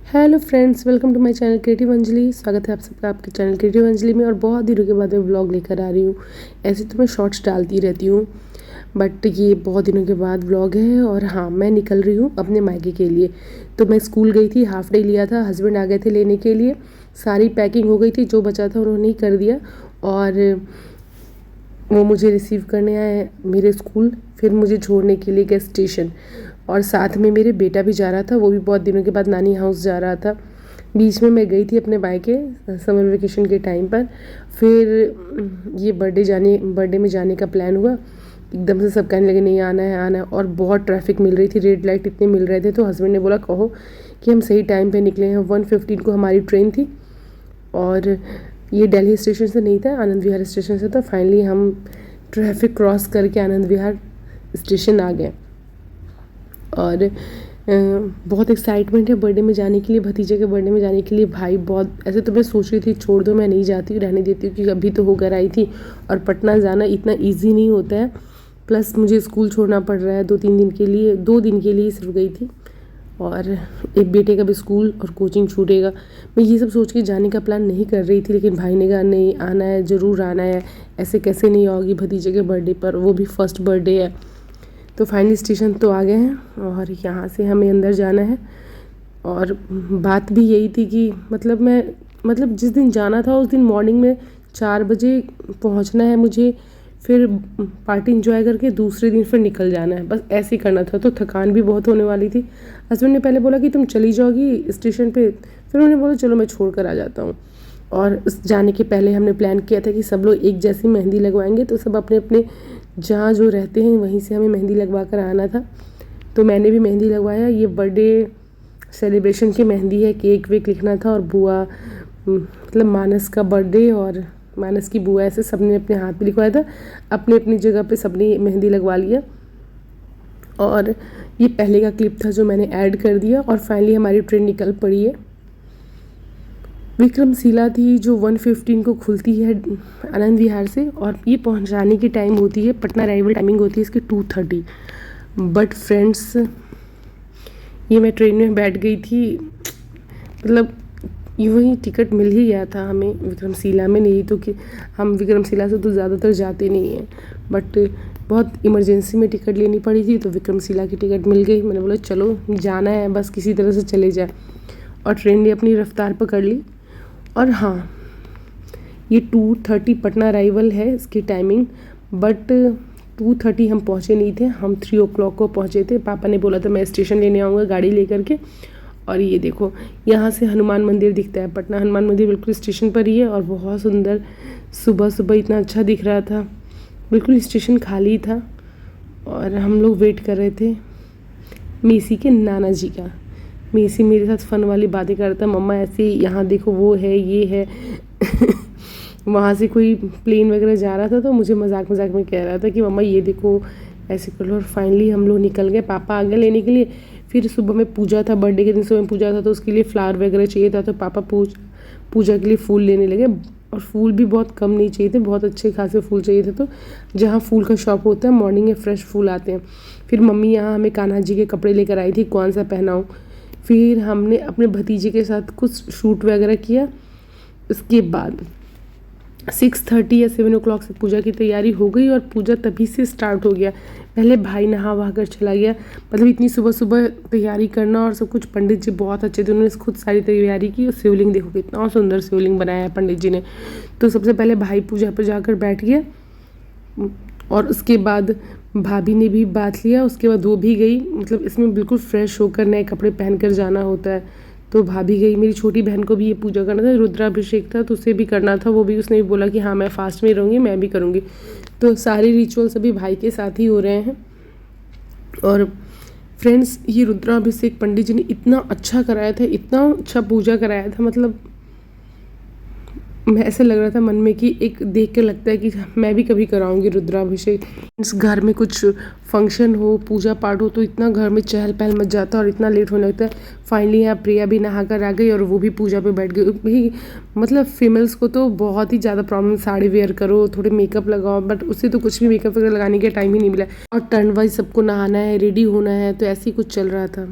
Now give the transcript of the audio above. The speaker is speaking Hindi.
Hello friends, welcome to my channel creative Anjali. स्वागत है आप सबका आपके चैनल क्रिएटिव अंजलि में। और बहुत दिनों के बाद मैं व्लॉग लेकर आ रही हूँ। ऐसे तो मैं शॉर्ट्स डालती रहती हूँ, बट ये बहुत दिनों के बाद व्लॉग है। और हाँ, मैं निकल रही हूँ अपने मायके के लिए। तो मैं स्कूल गई थी, हाफ डे लिया था, हस्बैंड आ गए थे लेने के लिए। सारी पैकिंग हो गई थी, जो बचा था उन्होंने ही कर दिया। और वो मुझे रिसीव करने आए मेरे स्कूल, फिर मुझे छोड़ने के लिए गए स्टेशन। और साथ में मेरे बेटा भी जा रहा था, वो भी बहुत दिनों के बाद नानी हाउस जा रहा था। बीच में मैं गई थी अपने मायके समर वेकेशन के टाइम पर। फिर ये बर्थडे में जाने का प्लान हुआ। एकदम से सब कहने लगे नहीं आना है आना है, और बहुत ट्रैफिक मिल रही थी, रेड लाइट इतने मिल रहे थे। तो हस्बैंड ने बोला कहो कि हम सही टाइम पे निकले हैं। 1:15 को हमारी ट्रेन थी और ये दिल्ली स्टेशन से नहीं था, आनंद विहार स्टेशन से था। फाइनली हम ट्रैफिक क्रॉस करके आनंद विहार स्टेशन आ गए। और बहुत एक्साइटमेंट है बर्थडे में जाने के लिए, भतीजे के बर्थडे में जाने के लिए। भाई बहुत, ऐसे तो मैं सोच रही थी छोड़ दो, मैं नहीं जाती हूँ, रहने देती हूँ, क्योंकि अभी तो होकर आई थी। और पटना जाना इतना ईजी नहीं होता है, प्लस मुझे स्कूल छोड़ना पड़ रहा है 2-3 दिन के लिए। 2 दिन के लिए सिर्फ गई थी, और एक बेटे का भी स्कूल और कोचिंग छूटेगा। मैं ये सब सोच के जाने का प्लान नहीं कर रही थी, लेकिन भाई ने कहा नहीं आना है, ज़रूर आना है, ऐसे कैसे नहीं आओगी भतीजे के बर्थडे पर, वो भी फर्स्ट बर्थडे है। तो फाइनली स्टेशन तो आ गए हैं और यहाँ से हमें अंदर जाना है। और बात भी यही थी कि मतलब जिस दिन जाना था उस दिन मॉर्निंग में 4 बजे पहुँचना है मुझे, फिर पार्टी इंजॉय करके दूसरे दिन फिर निकल जाना है, बस ऐसे ही करना था। तो थकान भी बहुत होने वाली थी। हस्बैंड ने पहले बोला कि तुम चली जाओगी स्टेशन पे, फिर उन्होंने बोला चलो मैं छोड़ कर आ जाता हूँ। और जाने के पहले हमने प्लान किया था कि सब लोग एक जैसी मेहंदी लगवाएंगे, तो सब अपने अपने जहाँ जो रहते हैं वहीं से हमें मेहंदी लगवा कर आना था। तो मैंने भी मेहंदी लगवाया। ये बर्थडे सेलिब्रेशन की मेहंदी है, केक वेक लिखना था। और बुआ मतलब मानस का बर्थडे और मानस की बुआ, ऐसे सबने अपने हाथ पे लिखवाया था। अपनी अपनी जगह पे सबने मेहंदी लगवा लिया। और ये पहले का क्लिप था जो मैंने ऐड कर दिया। और फाइनली हमारी ट्रेन निकल पड़ी है। विक्रमशिला थी जो 1:15 को खुलती है आनंद विहार से, और ये पहुंचाने की टाइम होती है, पटना अराइवल टाइमिंग होती है इसकी 2:30। बट फ्रेंड्स, ये मैं ट्रेन में बैठ गई थी, मतलब यूँ ही टिकट मिल ही गया था हमें विक्रमशिला में। नहीं तो कि हम विक्रमशिला से तो ज़्यादातर जाते नहीं हैं, बट बहुत इमरजेंसी में टिकट लेनी पड़ी थी, तो विक्रमशिला की टिकट मिल गई। मैंने बोला चलो जाना है, बस किसी तरह से चले जाए। और ट्रेन ने अपनी रफ्तार पकड़ ली। और हाँ, ये 2:30 पटना अराइवल है इसकी टाइमिंग, बट 2:30 हम पहुँचे नहीं थे, हम 3 o'clock को पहुँचे थे। पापा ने बोला था मैं स्टेशन लेने आऊँगा गाड़ी लेकर के। और ये देखो, यहाँ से हनुमान मंदिर दिखता है, पटना हनुमान मंदिर बिल्कुल स्टेशन पर ही है, और बहुत सुंदर। सुबह सुबह इतना अच्छा दिख रहा था, बिल्कुल स्टेशन खाली था। और हम लोग वेट कर रहे थे मेसी के नाना जी का। मेसी मेरे साथ फ़न वाली बातें करता, मम्मा ऐसे यहाँ देखो वो है ये है वहाँ से कोई प्लेन वगैरह जा रहा था, तो मुझे मजाक मजाक में कह रहा था कि मम्मा ये देखो ऐसे कर लो। और फाइनली हम लोग निकल गए, पापा आ गए लेने के लिए। फिर सुबह में पूजा था, बर्थडे के दिन सुबह में पूजा था, तो उसके लिए फ्लावर वगैरह चाहिए था। तो पापा पूजा के लिए फूल लेने लगे। और फूल भी बहुत कम नहीं चाहिए थे, बहुत अच्छे खासे फूल चाहिए थे। तो जहाँ फूल का शॉप होता है मॉर्निंग में फ्रेश फूल आते हैं। फिर मम्मी यहाँ हमें कान्हा जी के कपड़े लेकर आई थी, कौन सा पहनाऊँ। फिर हमने अपने भतीजे के साथ कुछ शूट वगैरह किया। उसके बाद 6:30 या 7 o'clock से पूजा की तैयारी हो गई, और पूजा तभी से स्टार्ट हो गया। पहले भाई नहा वहा कर चला गया, मतलब इतनी सुबह सुबह तैयारी करना और सब कुछ। पंडित जी बहुत अच्छे थे, उन्होंने खुद सारी तैयारी की। और शिवलिंग देखो कितना सुंदर शिवलिंग बनाया है पंडित जी ने। तो सबसे पहले भाई पूजा पर जाकर बैठ गया, और उसके बाद भाभी ने भी बात लिया। उसके बाद वो भी गई, मतलब इसमें बिल्कुल फ्रेश होकर नए कपड़े पहन कर जाना होता है। तो भाभी गई। मेरी छोटी बहन को भी ये पूजा करना था, रुद्राभिषेक था, तो उसे भी करना था। वो भी, उसने भी बोला कि हाँ मैं फास्ट में रहूँगी, मैं भी करूँगी। तो सारे रिचुअल सभी भाई के साथ ही हो रहे हैं। और फ्रेंड्स, ये रुद्राभिषेक पंडित जी ने इतना अच्छा कराया था, इतना अच्छा पूजा कराया था, मतलब मैं ऐसे लग रहा था मन में कि एक देख के लगता है कि मैं भी कभी कराऊंगी रुद्राभिषेक। इस घर में कुछ फंक्शन हो, पूजा पाठ हो, तो इतना घर में चहल पहल मच जाता है और इतना लेट होने लगता है। फाइनली यहाँ प्रिया भी नहा कर आ गई, और वो भी पूजा पे बैठ गई भाई। मतलब फीमेल्स को तो बहुत ही ज़्यादा प्रॉब्लम, साड़ी वेयर करो, थोड़े मेकअप लगाओ, बट उससे तो कुछ भी मेकअप वगैरह लगाने का टाइम ही नहीं मिला। और टर्न वाइज सबको नहाना है, रेडी होना है, तो ऐसे ही कुछ चल रहा था।